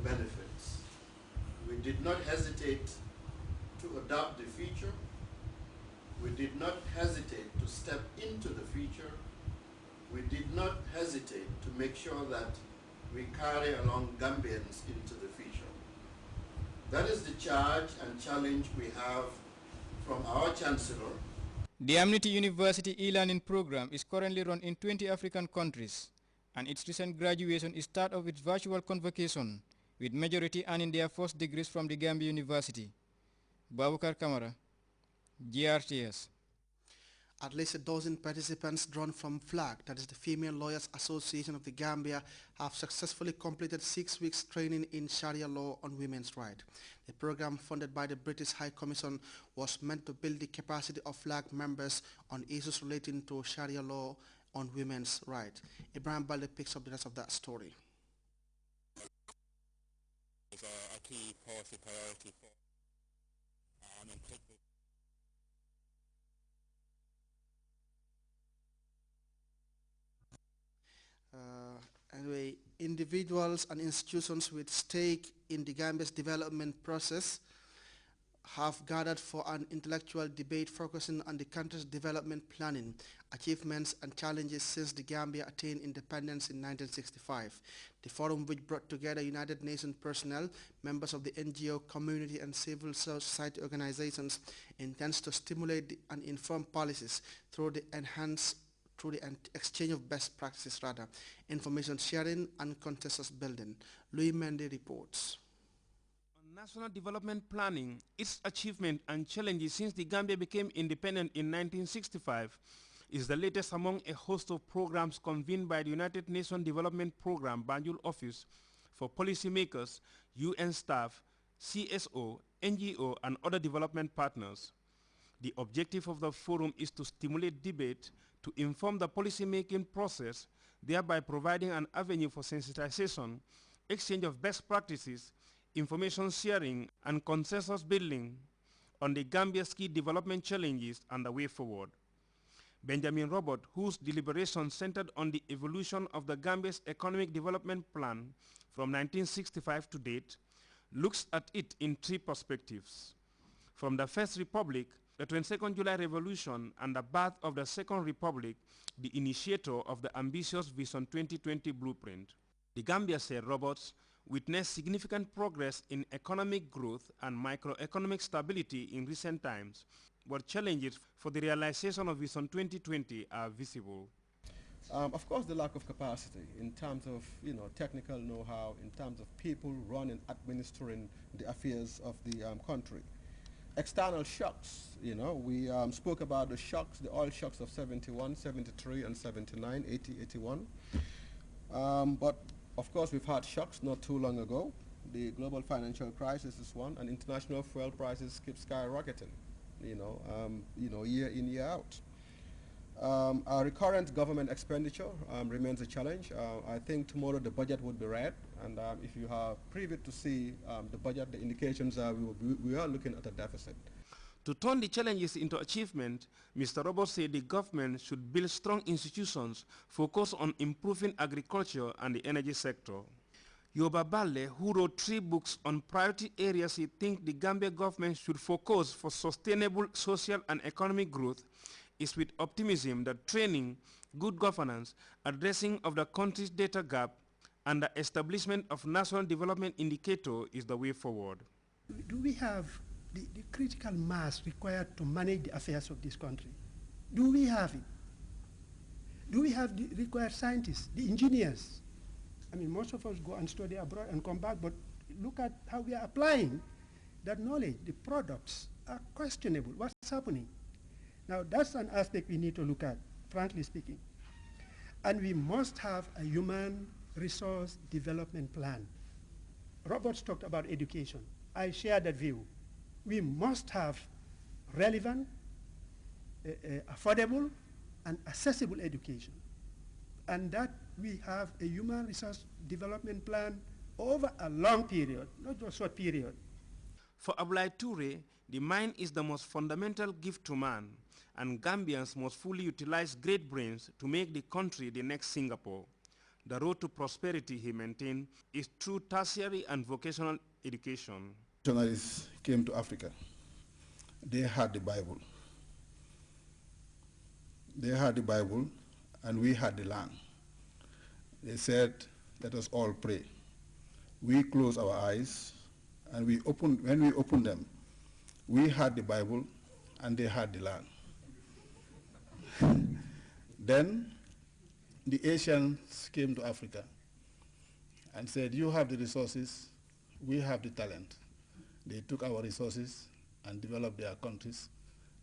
benefits. We did not hesitate to adopt the future. We did not hesitate to step into the future. We did not hesitate to make sure that we carry along Gambians into the future. That is the charge and challenge we have from our Chancellor. The Amnesty University e-learning program is currently run in 20 African countries, and its recent graduation is start of its virtual convocation, with majority earning their first degrees from the Gambia University. Babukar Kamara, GRTS. At least a dozen participants drawn from FLAG, that is the Female Lawyers Association of the Gambia, have successfully completed 6 weeks training in Sharia law on women's rights. The program, funded by the British High Commission, was meant to build the capacity of FLAG members on issues relating to Sharia law on women's rights. Ibrahim Balde picks up the rest of that story. It's a key policy priority for Anyway, individuals and institutions with stake in the Gambia's development process have gathered for an intellectual debate focusing on the country's development planning, achievements and challenges since the Gambia attained independence in 1965. The forum, which brought together United Nations personnel, members of the NGO community and civil society organizations, intends to stimulate and inform policies through the exchange of best practices, information sharing and consensus building. Louis Mendy reports. On national development planning, its achievement and challenges since the Gambia became independent in 1965 is the latest among a host of programs convened by the United Nations Development Programme Banjul Office for policymakers, UN staff, CSO, NGO and other development partners. The objective of the forum is to stimulate debate, to inform the policy-making process, thereby providing an avenue for sensitization, exchange of best practices, information sharing, and consensus building on the Gambia's key development challenges and the way forward. Benjamin Robert, whose deliberations centered on the evolution of the Gambia's economic development plan from 1965 to date, looks at it in three perspectives. From the First Republic, the 22nd July Revolution, and the birth of the Second Republic, the initiator of the ambitious Vision 2020 blueprint. The Gambia, said Roberts, witnessed significant progress in economic growth and microeconomic stability in recent times, but challenges for the realization of Vision 2020 are visible. Of course, the lack of capacity in terms of technical know-how, in terms of people running, administering the affairs of the country. External shocks, we spoke about the shocks, the oil shocks of 71, 73, and 79, 80, 81. But of course, we've had shocks not too long ago. The global financial crisis is one, and international fuel prices keep skyrocketing, year in, year out. Our recurrent government expenditure remains a challenge. I think tomorrow the budget would be read, and if you are privy to see the budget, the indications are we are looking at a deficit. To turn the challenges into achievement, Mr. Roberts said the government should build strong institutions focused on improving agriculture and the energy sector. Yoba Balde, who wrote 3 books on priority areas he thinks the Gambia government should focus for sustainable social and economic growth, is with optimism that training, good governance, addressing of the country's data gap, and the establishment of national development indicator is the way forward. Do we have the critical mass required to manage the affairs of this country? Do we have it? Do we have the required scientists, the engineers? I mean, most of us go and study abroad and come back, but look at how we are applying that knowledge. The products are questionable. What's happening? Now, that's an aspect we need to look at, frankly speaking. And we must have a human resource development plan. Roberts talked about education. I share that view. We must have relevant, affordable, and accessible education. And that we have a human resource development plan over a long period, not just a short period. For Ablai Toure, the mind is the most fundamental gift to man, and Gambians must fully utilize great brains to make the country the next Singapore. The road to prosperity, he maintained, is through tertiary and vocational education. Missionaries came to Africa. They had the Bible. They had the Bible, and we had the land. They said, let us all pray. We closed our eyes, and when we opened them, we had the Bible, and they had the land. Then the Asians came to Africa and said, you have the resources, we have the talent. They took our resources and developed their countries,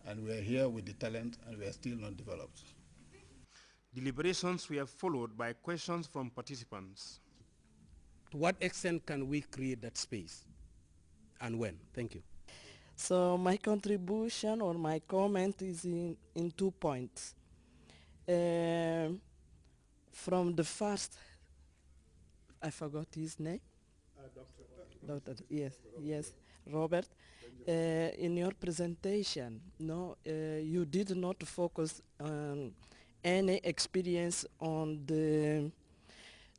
and we are here with the talent, and we are still not developed. Deliberations were followed by questions from participants. To what extent can we create that space, and when? Thank you. So my contribution or my comment is in 2 points. From the first, I forgot his name. Doctor, yes, Robert. In your presentation, you did not focus on any experience on the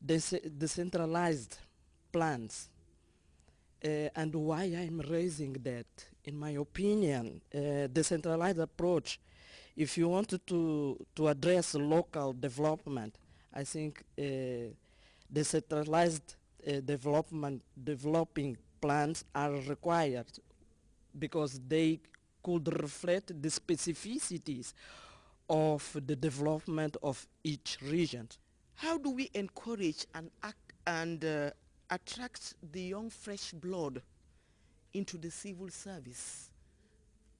decentralized plans. And why I'm raising that, in my opinion, decentralized approach, if you wanted to address local development, I think decentralized developing plans are required because they could reflect the specificities of the development of each region. How do we encourage and attract the young fresh blood into the civil service,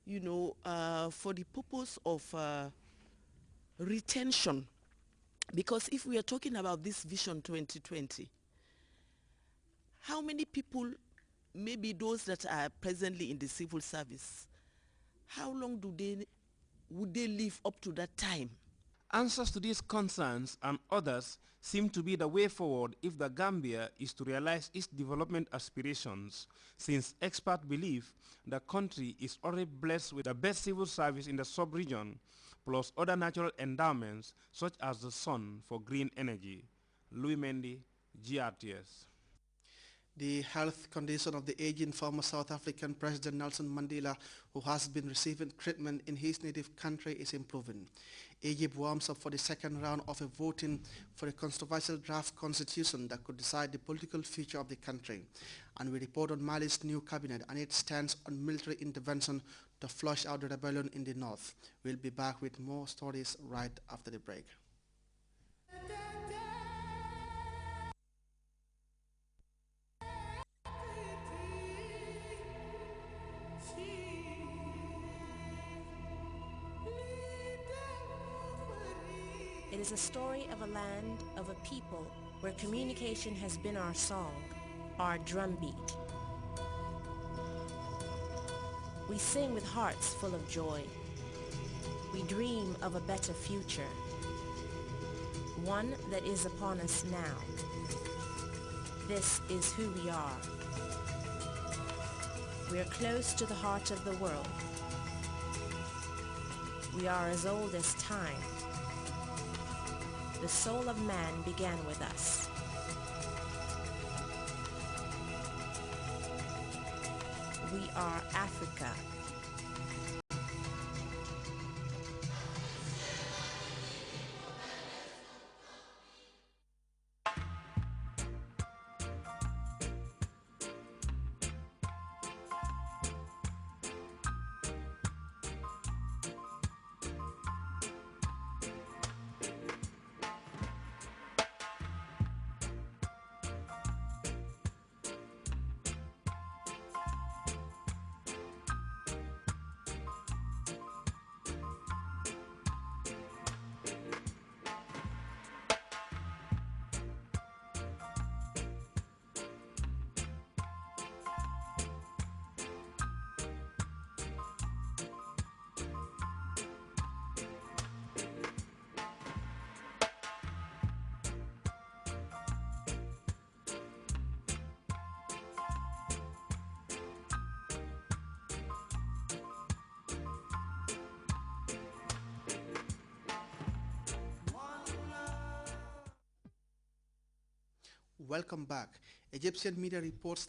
for the purpose of retention? Because if we are talking about this Vision 2020, how many people, maybe those that are presently in the civil service, how long would they live up to that time? Answers to these concerns and others seem to be the way forward if the Gambia is to realize its development aspirations, since experts believe the country is already blessed with the best civil service in the sub-region, plus other natural endowments such as the sun for green energy. Louis Mendy, GRTS. The health condition of the aging former South African President Nelson Mandela, who has been receiving treatment in his native country, is improving. Egypt warms up for the second round of a voting for a controversial draft constitution that could decide the political future of the country. And we report on Mali's new cabinet and its stance on military intervention to flush out the rebellion in the north. We'll be back with more stories right after the break. It is a story of a land, of a people, where communication has been our song, our drumbeat. We sing with hearts full of joy. We dream of a better future, one that is upon us now. This is who we are. We are close to the heart of the world. We are as old as time. The soul of man began with us. We are Africa. Welcome back. Egyptian media reports that